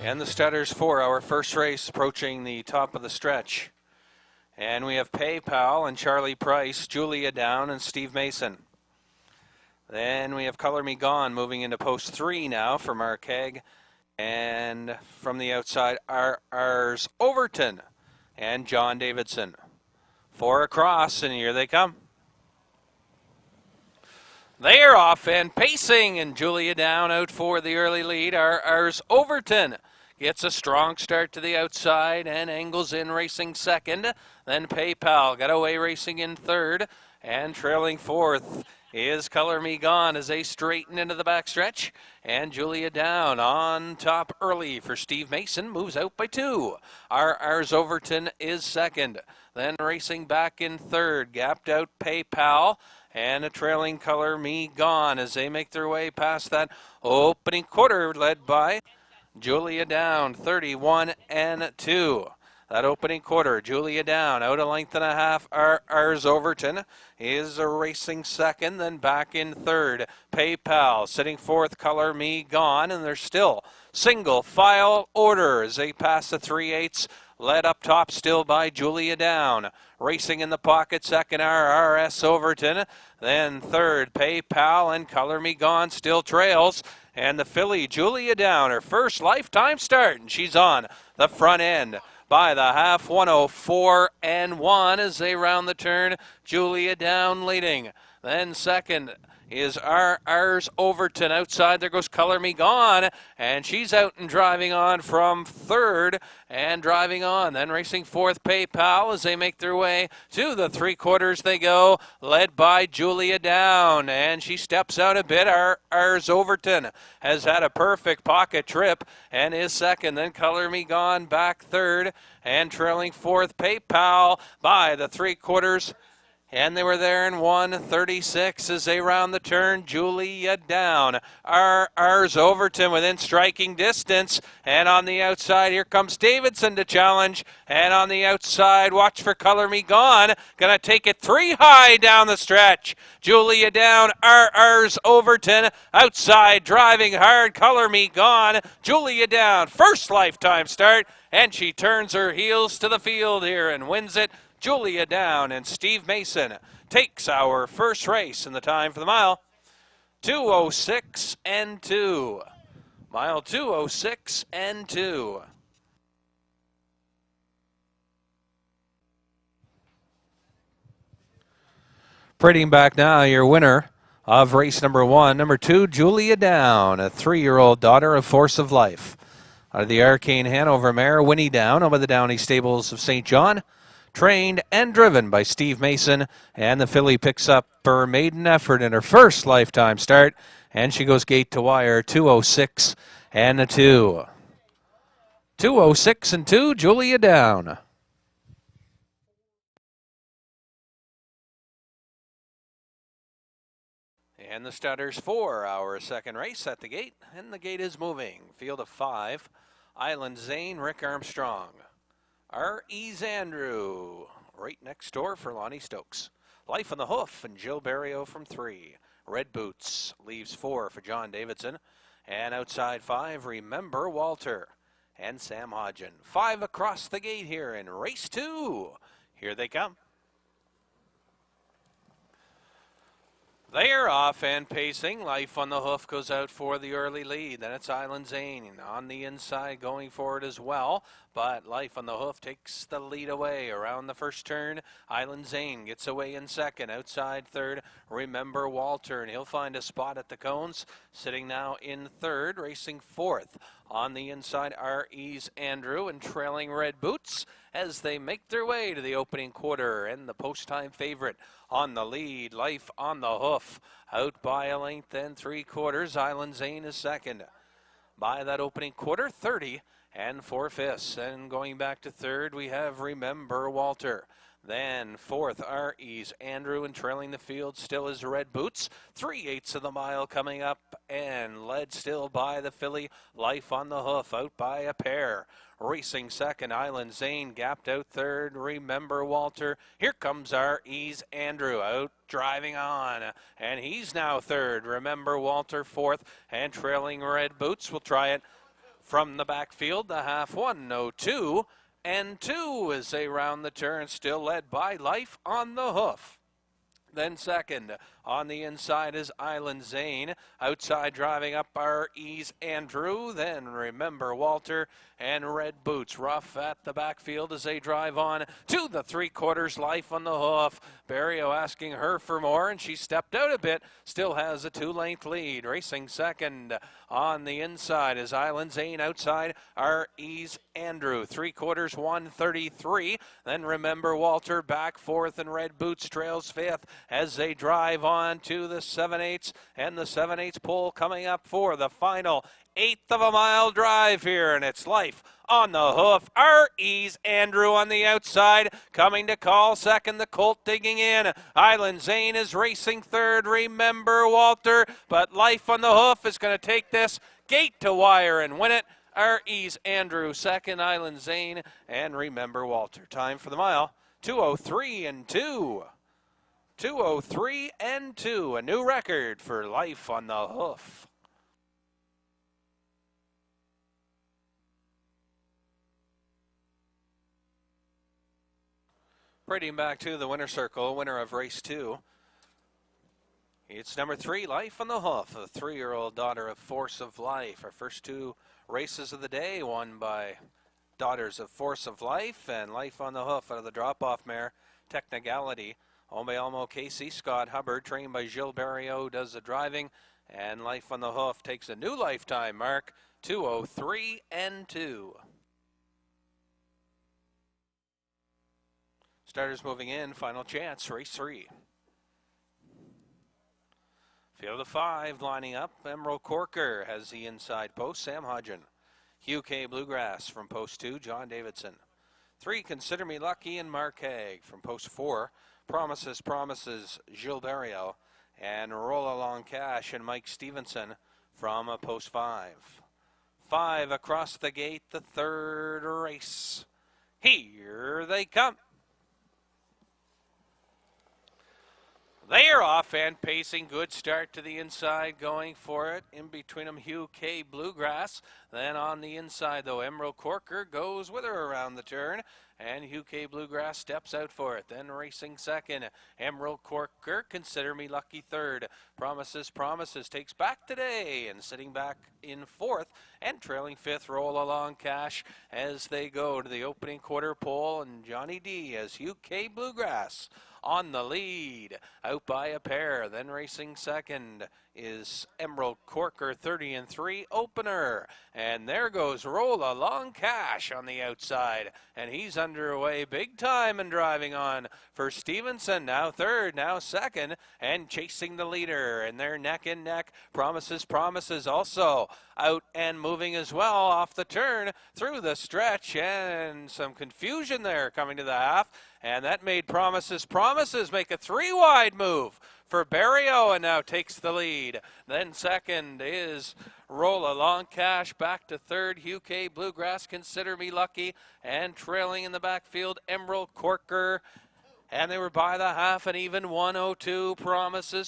And the starters for our first race approaching the top of the stretch. And we have PayPal and Charlie Price, Julia Down and Steve Mason. Then we have Color Me Gone moving into post 3 now for Mark Haig. And from the outside are Ars Overton and John Davidson. 4 across, and here they come. They're off and pacing, and Julia Down out for the early lead. Ars Overton gets a strong start to the outside and angles in racing second. Then PayPal got away racing in third, and trailing fourth is Color Me Gone as they straighten into the backstretch. And Julia Down on top early for Steve Mason, moves out by 2. Ars Overton is second. Then racing back in third, gapped out PayPal. And a trailing Color Me Gone as they make their way past that opening quarter, led by Julia Down, 31 and 2. That opening quarter, Julia Down out a length and a half. Ars Overton is racing second, then back in third. PayPal sitting fourth, Color Me Gone, and they're still single file order as they pass the 3/8. Led up top still by Julia Down. Racing in the pocket, second Ars Overton. Then third, PayPal, and Color Me Gone still trails. And the filly, Julia Down, her first lifetime start, and she's on the front end by the half, 104 and 1 as they round the turn. Julia Down leading. Then second is Ars Overton. Outside there goes Color Me Gone, and she's out and driving on from third and driving on. Then racing fourth, PayPal, as they make their way to the 3/4 they go, led by Julia Down, and she steps out a bit. Ars Overton has had a perfect pocket trip and is second. Then Color Me Gone back third, and trailing fourth, PayPal by the 3/4. And they were there in 1:36 as they round the turn. Julia Down. Ars Overton within striking distance. And on the outside, here comes Davidson to challenge. And on the outside, watch for Color Me Gone. Gonna take it 3 high down the stretch. Julia Down, Ars Overton. Outside, driving hard, Color Me Gone. Julia Down, first lifetime start. And she turns her heels to the field here and wins it. Julia Down, and Steve Mason takes our first race, and the time for the mile, 2:06 and 2. Mile 2:06 and 2. Parading back now, your winner of race number 1. Number 2, Julia Down, a 3-year-old daughter of Force of Life. Out of the Arcane Hanover mare, Winnie Down, over the Downey Stables of St. John. Trained and driven by Steve Mason, and the filly picks up her maiden effort in her first lifetime start, and she goes gate to wire, 2:06 and a 2. 2:06 and 2, Julia Down. And the starters for our second race at the gate, and the gate is moving. Field of 5, Island Zane, Rick Armstrong. R.E. Andrew, right next door for Lonnie Stokes. Life on the Hoof and Jill Barrio from 3. Red Boots leaves 4 for John Davidson. And outside 5, Remember Walter and Sam Hodgen. 5 across the gate here in race 2. Here they come. They're off and pacing. Life on the Hoof goes out for the early lead. Then it's Island Zane on the inside going forward as well. But Life on the Hoof takes the lead away around the first turn. Island Zane gets away in second. Outside third, Remember Walter. And he'll find a spot at the cones. Sitting now in third, racing fourth. On the inside, R.E.'s Andrew, and trailing Red Boots as they make their way to the opening quarter. And the post-time favorite on the lead, Life on the Hoof. Out by a length and 3/4. Island Zane is second. By that opening quarter, 30 and 4/5. And going back to third, we have Remember Walter. Then fourth, R.E.'s Andrew, and trailing the field still is Red Boots. 3/8 of the mile coming up, and led still by the filly, Life on the Hoof, out by a pair. Racing second, Island Zane, gapped out third, Remember Walter. Here comes R.E.'s Andrew, out driving on, and he's now third. Remember Walter fourth, and trailing Red Boots will try it From the backfield, the half 1:02 and 2 as they round the turn, still led by Life on the Hoof. Then second on the inside is Island Zane. Outside driving up our Ease Andrew. Then Remember Walter and Red Boots. Rough at the backfield as they drive on to the 3/4 Life on the Hoof. Barrio asking her for more, and she stepped out a bit. Still has a 2-length lead. Racing second on the inside is Island Zane. Outside our Ease Andrew. 3/4 1:33. Then Remember Walter back fourth, and Red Boots trails fifth as they drive on to the 7/8, and the 7/8 pole coming up for the final 1/8 of a mile drive here, and it's Life on the Hoof. Our Ease Andrew on the outside, coming to call second, the Colt digging in. Island Zane is racing third, Remember Walter, but Life on the Hoof is going to take this gate to wire and win it. Our Ease Andrew second, Island Zane, and Remember Walter. Time for the mile, 2:03 and 2. 2:03 and 2, a new record for Life on the Hoof. Parading back to the winner's circle, winner of race 2. It's number 3, Life on the Hoof, a 3-year-old daughter of Force of Life. Our first 2 races of the day won by daughters of Force of Life and Life on the Hoof out of the drop-off mare, Technigality. Ome Elmo Casey, Scott Hubbard, trained by Gilles Barrio, does the driving, and Life on the Hoof takes a new lifetime mark, 2:03 and 2. Starters moving in, final chance, race 3. Field of 5 lining up. Emerald Corker has the inside post, Sam Hodgen. Hugh K. Bluegrass from post 2, John Davidson. 3, Consider Me Lucky, and Mark Haig from post 4. Promises, Gilles Barrio, and Roll Along Cash and Mike Stevenson from post 5. 5 across the gate, the third race. Here they come. They are off and pacing. Good start to the inside, going for it. In between them, Hugh K. Bluegrass. Then on the inside, though, Emerald Corker goes with her around the turn. And Hugh K. Bluegrass steps out for it. Then racing second, Emerald Corker, Consider Me Lucky third. Promises takes back today, and sitting back in fourth and trailing fifth, Roll Along Cash as they go to the opening quarter pole, and Johnny D as Hugh K. Bluegrass on the lead, out by a pair. Then racing second is Emerald Corker, 30-3 opener. And there goes Roll Along Cash on the outside, and he's underway big time and driving on for Stevenson. Now third, now second, and chasing the leader, and they're neck and neck. Promises also out and moving as well off the turn through the stretch, and some confusion there coming to the half, and that made Promises make a 3-wide move for Barrio, and now takes the lead. Then second is Roll Along Cash, back to third, Hugh K. Bluegrass, Consider Me Lucky, and trailing in the backfield, Emerald Corker. And they were by the half, and even 1:02.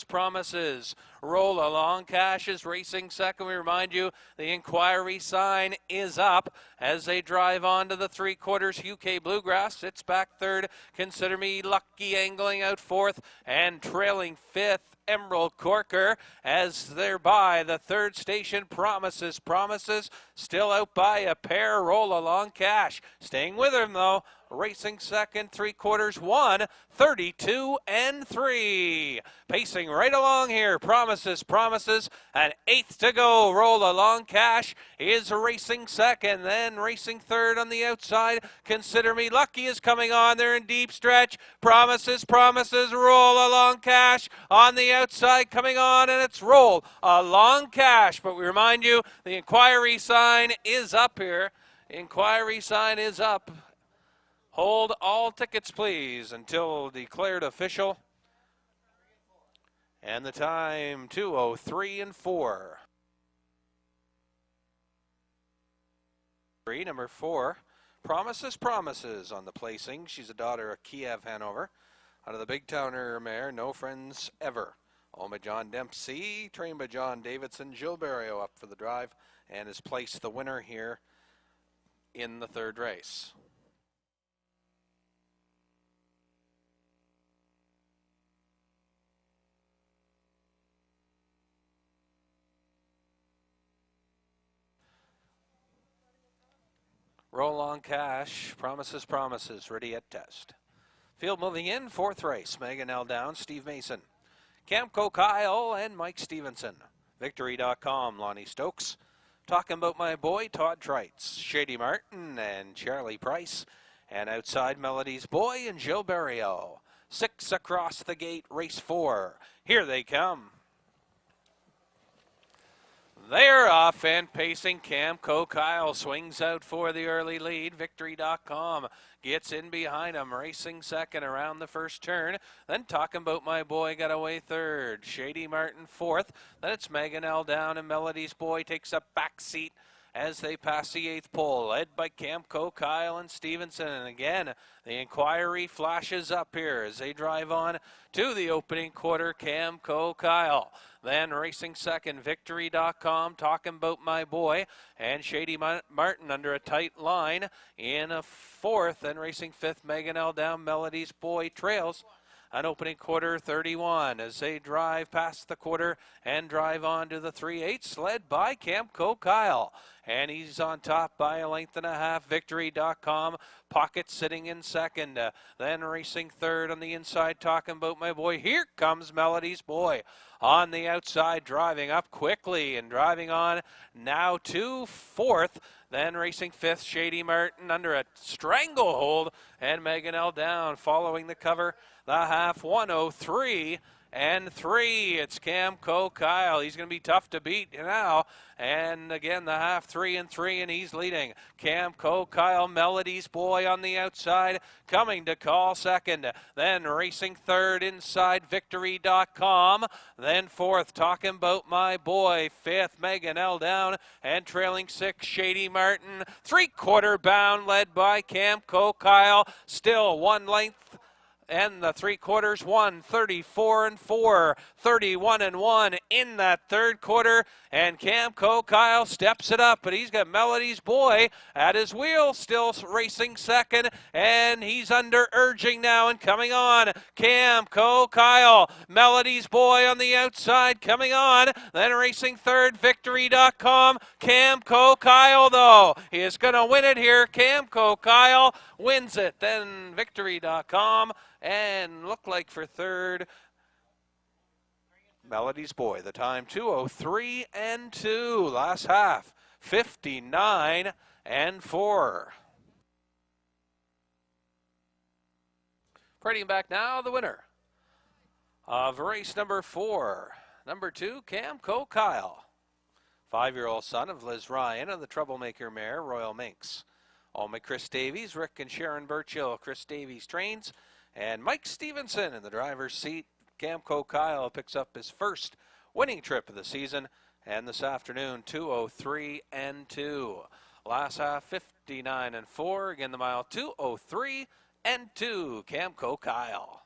Promises. Roll Along Cash is racing second. We remind you, the inquiry sign is up as they drive on to the 3/4. Hugh K. Bluegrass sits back third. Consider Me Lucky angling out fourth, and trailing fifth, Emerald Corker, as they're by the third station. Promises still out by a pair. Roll Along Cash staying with him though, racing second, 3/4 1:32-3. Pacing right along here. Promises, an eighth to go. Roll Along Cash is racing second, then racing third on the outside. Consider Me Lucky is coming on there in deep stretch. Promises, Roll Along Cash on the outside coming on, and it's Roll Along Cash. But we remind you, the inquiry sign is up here. Inquiry sign is up. Hold all tickets, please, until declared official. And the time, 2:03 and 4. Number 4, Promises on the placing. She's a daughter of Kiev Hanover. Out of the Big Towner mare, No Friends Ever. owned by John Dempsey, trained by John Davidson. Gilles Barrio up for the drive and has placed the winner here in the third race. Roll on cash, promises, promises, ready at test. Field moving in, fourth race. Megan L. Down, Steve Mason. Camco Kyle and Mike Stevenson. Victory.com, Lonnie Stokes. Talking about my boy, Todd Trites. Shady Martin and Charlie Price. And outside Melody's boy and Gilles Barrio. 6 across the gate, race 4. Here they come. They're off and pacing. Camco Kyle swings out for the early lead. Victory.com gets in behind him, racing second around the first turn. Then Talking About My Boy got away third. Shady Martin fourth. Then it's Megan L. Down and Melody's Boy takes a back seat as they pass the 8th pole, led by Camco Kyle and Stevenson. And again, the inquiry flashes up here as they drive on to the opening quarter. Camco Kyle. Then racing second, Victory.com, Talking About My Boy, and Shady Martin under a tight line in a fourth. Then racing fifth, Megan L. Down, Melody's Boy trails an opening quarter 31 as they drive past the quarter and drive on to the 3/8, led by Camco Kyle. And he's on top by a length and a half. Victory.com, Pocket sitting in second. Then racing third on the inside, Talking About My Boy. Here comes Melody's Boy on the outside, driving up quickly and driving on now to fourth. Then racing fifth, Shady Martin under a stranglehold, and Megan L. Down following the cover. The half 103 and 3. It's Camco Kyle. He's going to be tough to beat now. And again, the half 3 and 3, and he's leading. Camco Kyle, Melody's Boy on the outside, coming to call second. Then racing third inside, Victory.com. Then fourth, Talking About My Boy. Fifth, Megan L. Down, and trailing six, Shady Martin. 3/4 bound, led by Camco Kyle. Still one length. And the 3/4 won 34 and 4, 31 and 1 in that third quarter. And Camco Kyle steps it up, but he's got Melody's Boy at his wheel, still racing second, and he's under urging now and coming on. Camco Kyle, Melody's Boy on the outside, coming on. Then racing third, Victory.com. Camco Kyle, though, is going to win it here. Camco Kyle wins it. Then Victory.com. And look like for third, Melody's Boy. The time 2:03 and 2. Last half 59 and 4. Parading back now, the winner of race number 4. Number 2, Camco Kyle. 5-year-old son of Liz Ryan of the troublemaker mare Royal Minx. Owned by Chris Davies, Rick and Sharon Burchill. Chris Davies trains. And Mike Stevenson in the driver's seat. Camco Kyle picks up his first winning trip of the season. And this afternoon, 2:03 and 2. Last half, 59 and 4. Again, the mile, 2:03 and 2. Camco Kyle.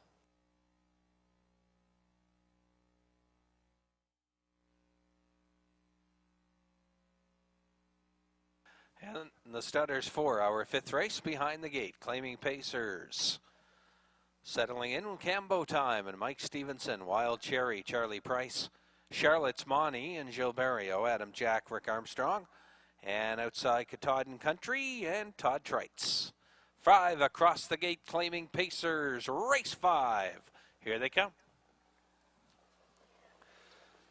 And the Studders 4, our fifth race behind the gate, claiming pacers. Settling in, Cambo Time and Mike Stevenson, Wild Cherry, Charlie Price, Charlotte's Monty and Gilles Barrio, Adam Jack, Rick Armstrong, and outside Katahdin Country and Todd Trites. 5 across the gate, claiming pacers, race 5. Here they come.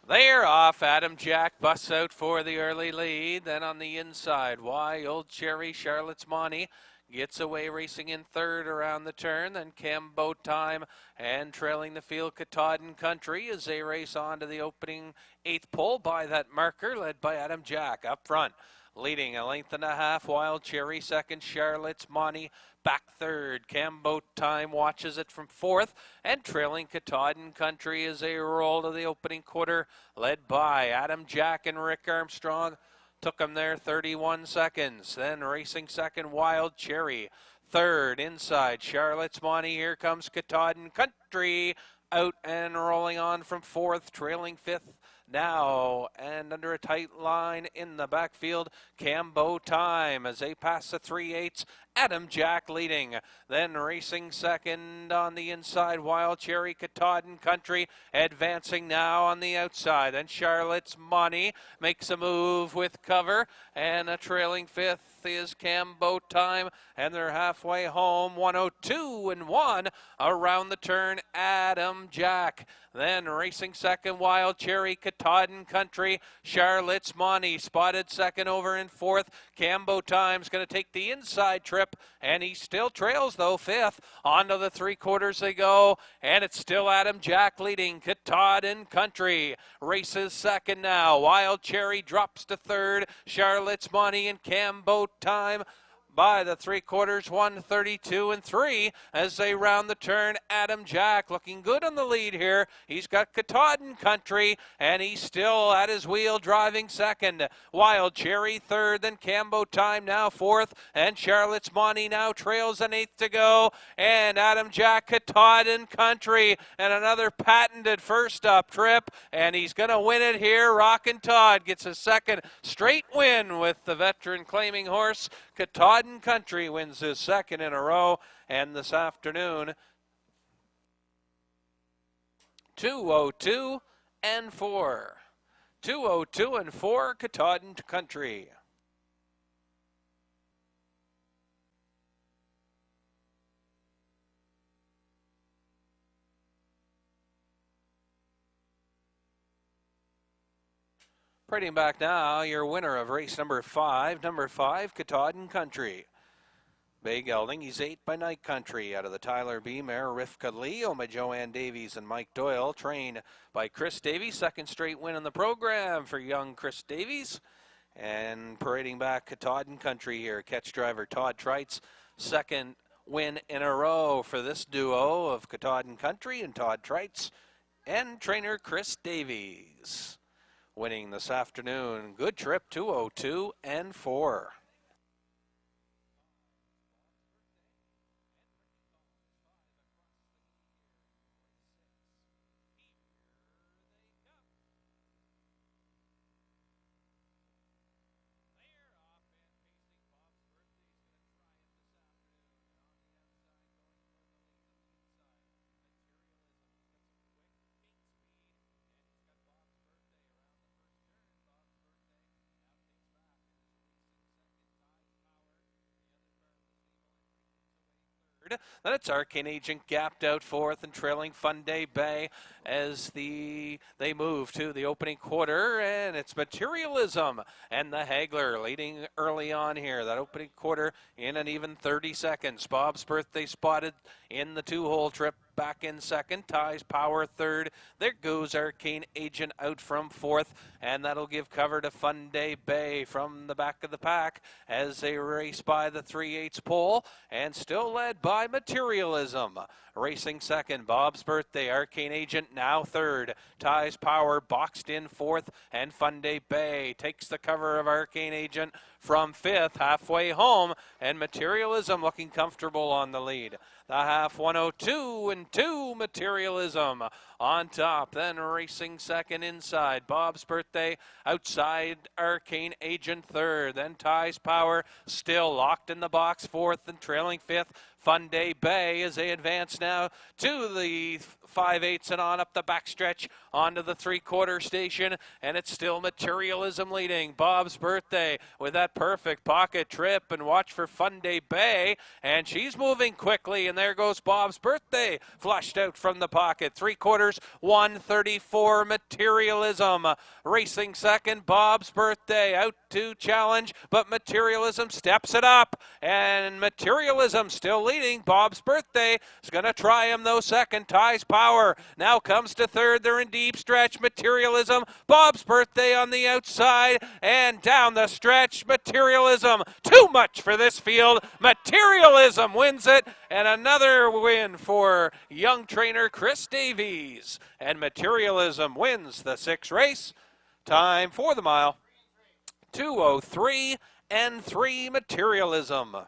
They're off. Adam Jack busts out for the early lead. Then on the inside, Wild Cherry, Charlotte's Monty gets away, racing in third around the turn. Then Cambo Time and trailing the field, Katahdin Country as they race on to the opening 8th pole by that marker, led by Adam Jack up front. Leading a length and a half, Wild Cherry second, Charlotte's Monty back third. Cambo Time watches it from fourth, and trailing Katahdin Country as they roll to the opening quarter, led by Adam Jack and Rick Armstrong. Took him there 31 seconds. Then racing second, Wild Cherry. Third inside, Charlotte's Monty. Here comes Katahdin Country. out and rolling on from fourth, trailing fifth now, and under a tight line in the backfield, Cambo Time as they pass the 3/8. Adam Jack leading, then racing second on the inside, Wild Cherry Katahdin Country advancing now on the outside. Then Charlotte's Money makes a move with cover, and a trailing fifth is Cambo Time, and they're halfway home, 102-1 around the turn, Adam Jack. Then racing second, Wild Cherry Katahdin Country, Charlotte's Money spotted second over in fourth. Cambo Time's going to take the inside trip, and he still trails though fifth. Onto the 3/4 they go, and it's still Adam Jack leading. Katahdin Country races second now. Wild Cherry drops to third. Charlotte's Money and Cambo Time by the 3/4, 132-3 as they round the turn. Adam Jack looking good on the lead here. He's got Katahdin Country, and he's still at his wheel driving second. Wild Cherry third, then Cambo Time now fourth, and Charlotte's Money now trails an eighth to go, and Adam Jack, Katahdin Country, and another patented first up trip, and he's going to win it here. Rockin' Todd gets a second straight win with the veteran claiming horse. Katahdin Country wins his second in a row, and this afternoon 202-4. 202-4, Katahdin Country. Parading back now, your winner of race number 5, Katahdin Country. Bay Gelding, he's 8 by Night Country out of the Tyler B mare, Rivka Lee, owned by Joanne Davies and Mike Doyle, trained by Chris Davies. Second straight win in the program for young Chris Davies. And parading back, Katahdin Country here, catch driver Todd Treitz, second win in a row for this duo of Katahdin Country and Todd Treitz, and trainer Chris Davies. Winning this afternoon. Good trip, 202-4. Then it's Arcane Agent gapped out fourth and trailing Fun Day Bay as they move to the opening quarter, and it's Materialism and the Hagler leading early on here. That opening quarter in an even 30 seconds. Bob's Birthday spotted in the 2-hole trip. Back in second, Ties Power third. There goes Arcane Agent out from fourth, and that'll give cover to Fun Day Bay from the back of the pack as they race by the 3/8 pole, and still led by Materialism. Racing second, Bob's Birthday, Arcane Agent now third. Ties Power boxed in fourth, and Fun Day Bay takes the cover of Arcane Agent from fifth, halfway home, and Materialism looking comfortable on the lead. The half, 102-2, Materialism on top. Then racing second inside, Bob's Birthday outside, Arcane Agent third. Then Ties Power still locked in the box fourth, and trailing fifth, Fun Day Bay as they advance now to the 5/8 and on up the backstretch onto the 3/4 station, and it's still Materialism leading. Bob's Birthday with that perfect pocket trip, and watch for Fun Day Bay, and she's moving quickly, and there goes Bob's Birthday flushed out from the pocket. 3/4, 134, Materialism racing second. Bob's Birthday out to challenge, but Materialism steps it up, and Materialism still leading. Bob's Birthday is going to try him though second. Ties Power now comes to third. They're in deep stretch. Materialism, Bob's Birthday on the outside, and down the stretch, Materialism. Too much for this field. Materialism wins it, and another win for young trainer Chris Davies. And Materialism wins the 6th race. Time for the mile, 2:03-3, Materialism.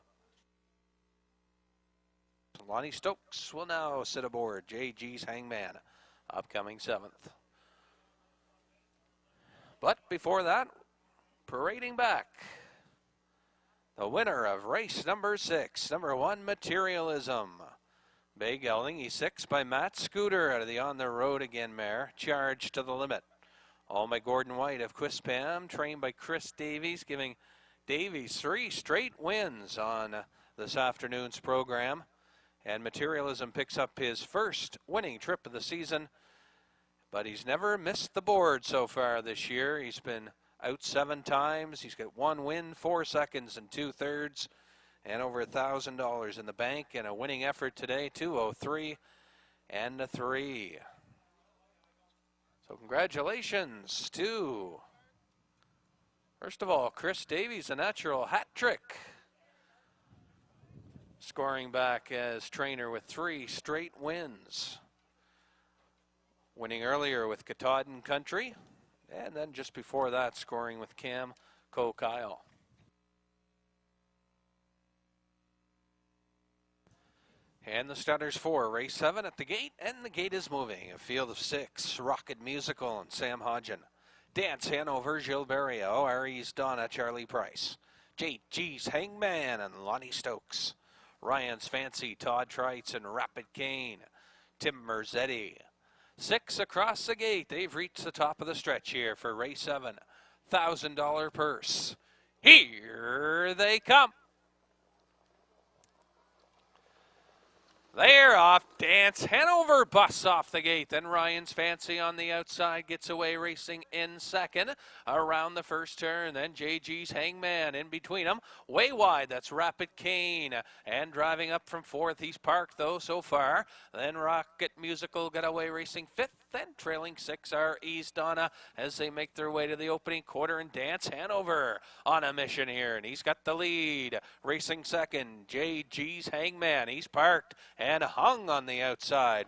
Lonnie Stokes will now sit aboard JG's Hangman, upcoming 7th. But before that, parading back, the winner of race number 6, number 1, Materialism. Bay gelding, he's 6 by Matt Scooter out of the On the Road Again mare, charged to the limit. All by Gordon White of Quispam, trained by Chris Davies, giving Davies 3 straight wins on this afternoon's program. And Materialism picks up his first winning trip of the season, but he's never missed the board so far this year. He's been out 7 times. He's got 1 win, 4 seconds and 2/3, and over $1,000 in the bank, and a winning effort today, 203 and a 3. So congratulations to, first of all, Chris Davies, a natural hat trick, scoring back as trainer with 3 straight wins. Winning earlier with Katahdin Country, and then just before that, scoring with Cam Kyle. And the starters for race 7 at the gate, and the gate is moving. A field of 6, Rocket Musical and Sam Hodgen. Dance Hanover, Gilles Barrio, Aries Donna, Charlie Price. JG's Hangman and Lonnie Stokes. Ryan's Fancy, Todd Trites and Rapid Cane. Tim Merzetti. 6 across the gate. They've reached the top of the stretch here for race 7. $1,000 purse. Here they come. They're off. Dance Hanover busts off the gate. Then Ryan's Fancy on the outside gets away, racing in second around the first turn. Then JG's Hangman in between them. Way wide, that's Rapid Cane. And driving up from 4th, he's parked though so far. Then Rocket Musical got away, racing 5th. Then trailing 6 are East Donna as they make their way to the opening quarter, and Dance Hanover on a mission here. And he's got the lead. Racing second, JG's Hangman. He's parked and hung on the outside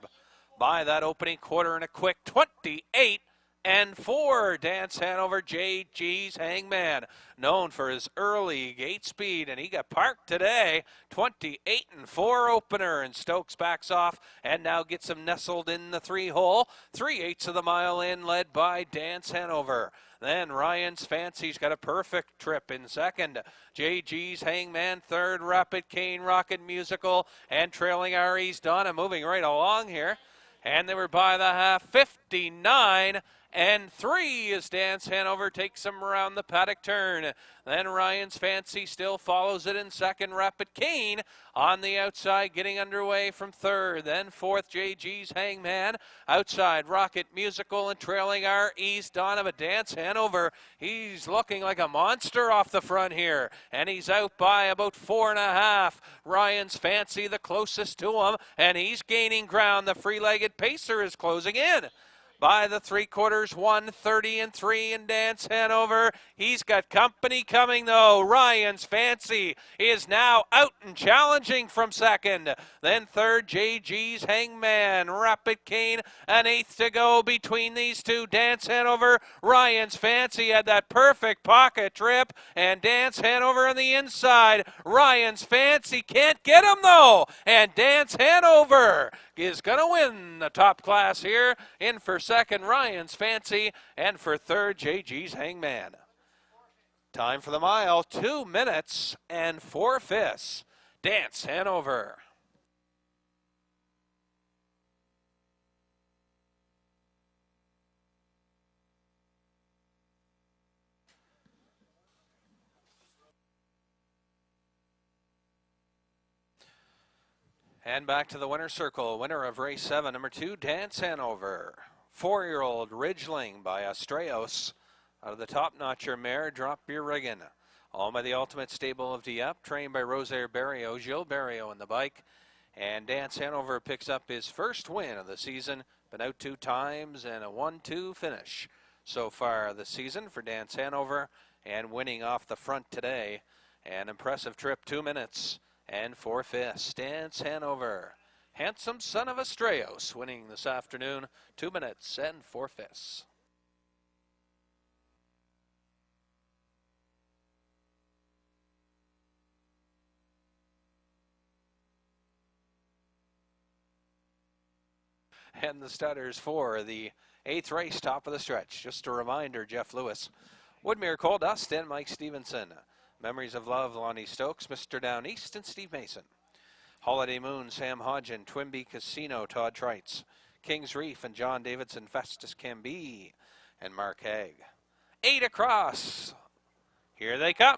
by that opening quarter in a quick 28 and 4. Dance Hanover, JG's Hangman, known for his early gate speed, and he got parked today. 28 and 4 opener, and Stokes backs off and now gets him nestled in the 3-hole. 3/8 of the mile in, led by Dance Hanover. Then Ryan's Fancy's got a perfect trip in second. JG's Hangman third, Rapid Cane, Rocket Musical, and trailing Aries Donna, moving right along here. And they were by the half, 59 and 3 as Dance Hanover takes him around the paddock turn. Then Ryan's Fancy still follows it in second. Rapid Cane on the outside, getting underway from third. Then 4th, JG's Hangman. Outside, Rocket Musical, and trailing our East Donna of Dance Hanover. He's looking like a monster off the front here, and he's out by about 4.5. Ryan's Fancy the closest to him, and he's gaining ground. The free-legged pacer is closing in by the 3/4, 130 and 3 in Dance Hanover. He's got company coming though. Ryan's Fancy is now out and challenging from second. Then third, JG's Hangman. Rapid Cane, an 1/8 to go between these two. Dance Hanover, Ryan's Fancy had that perfect pocket trip, and Dance Hanover on the inside. Ryan's Fancy can't get him though, and Dance Hanover is going to win the top class here. In for second, Ryan's Fancy, and for third, JG's Hangman. Time for the mile, 2 minutes and 4/5. Dance Hanover. And back to the winner's circle. Winner of race 7, number 2, Dance Hanover. 4-year-old Ridgeling by Astraeos. Out of the top-notcher mare, Drop Your Riggin'. All by the Ultimate Stable of Dieppe, trained by Rosaire Barrio, Gilles Barrio in the bike. And Dance Hanover picks up his first win of the season. Been out 2 times and a 1-2 finish so far this season for Dance Hanover. And winning off the front today. An impressive trip, 2 minutes and 4/5. Dance Hanover. Handsome Son of Astraeos winning this afternoon, 2 minutes and 4/5. and the Stutters for the 8th race, top of the stretch. Just a reminder, Jeff Lewis, Woodmere Coal Dust, and Mike Stevenson. Memories of Love, Lonnie Stokes, Mr. Down East, and Steve Mason. Holiday Moon, Sam Hodgen, Twinbee Casino, Todd Trites. Kings Reef and John Davidson, Festus Cambie, and Mark Haig. 8 across. Here they come.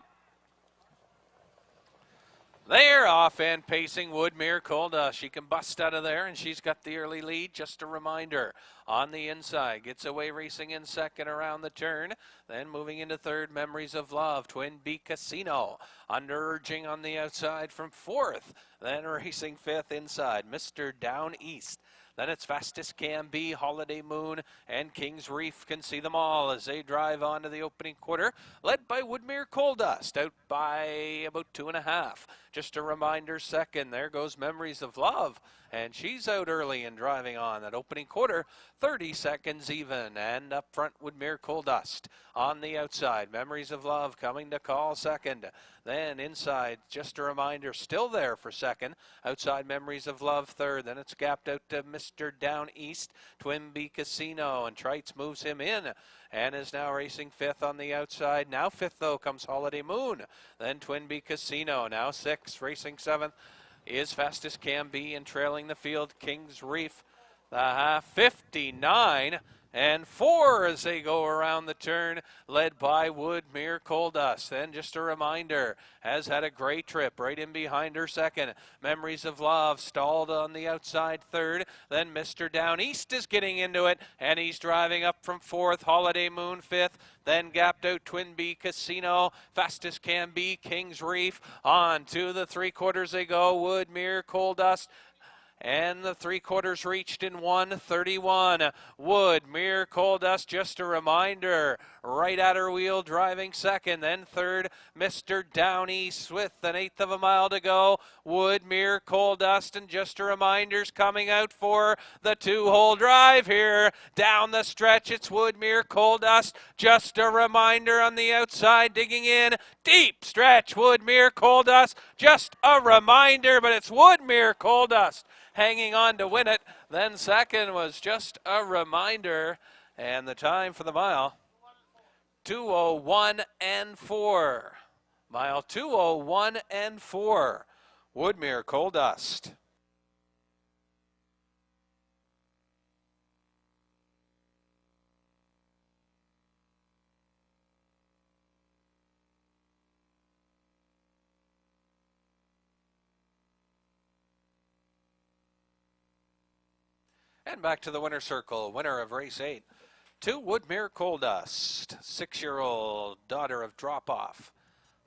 They're off and pacing Woodmere Coal Dust. She can bust out of there, and she's got the early lead. Just a reminder, on the inside, gets away racing in second around the turn. Then moving into third, Memories of Love, Twinbee Casino. Under urging on the outside from fourth. Then racing fifth inside, Mr. Down East. Then it's Fastest Can Be, Holiday Moon, and Kings Reef. Can see them all as they drive on to the opening quarter, led by Woodmere Coal Dust, out by about 2.5. Just a reminder, second, there goes Memories of Love, and she's out early and driving on that opening quarter, 30 seconds even, and up front Woodmere Coal Dust. On the outside, Memories of Love coming to call second. Then inside, just a reminder, still there for second. Outside, Memories of Love third. Then it's gapped out to Mr. Down East, Twinbee Casino, and Trites moves him in and is now racing fifth on the outside. Now fifth, though, comes Holiday Moon. Then Twinbee Casino, now sixth, racing seventh is Fastest Can Be, and trailing the field, Kings Reef. The half, 59 and 4 as they go around the turn, led by Woodmere Coal Dust. Then just a reminder, has had a great trip right in behind her second. Memories of Love stalled on the outside third. Then Mr. Down East is getting into it, and he's driving up from fourth. Holiday Moon fifth. Then gapped out Twinbee Casino. Fastest Can Be, Kings Reef. On to the 3/4 they go. Woodmere Coal Dust. And the 3/4 reached in 1:31. Woodmere Coal Dust, just a reminder, right at her wheel, driving second. Then third, Mr. Down East with an 1/8 of a mile to go. Woodmere Coal Dust, and just a reminder's coming out for the 2-hole drive here. Down the stretch, it's Woodmere Coal Dust. Just a reminder on the outside, digging in. Deep stretch, Woodmere Coal Dust. Just a reminder, but it's Woodmere Coal Dust hanging on to win it. Then second was just a reminder, and the time for the mile, 2:01 and 4. Mile 2:01 and 4. Woodmere Coal Dust. And back to the winner's circle, winner of race 8, to Woodmere Coal Dust, 6-year-old daughter of Drop Off.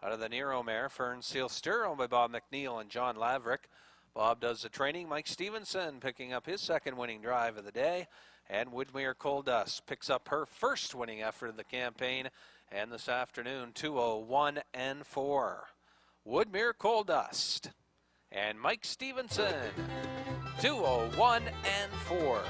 Out of the Nero mare, Fern Sealster, owned by Bob McNeil and John Laverick. Bob does the training. Mike Stevenson picking up his second winning drive of the day. And Woodmere Coal Dust picks up her first winning effort of the campaign. And this afternoon, 2:01 and 4. Woodmere Coal Dust and Mike Stevenson, 2:01 and 4.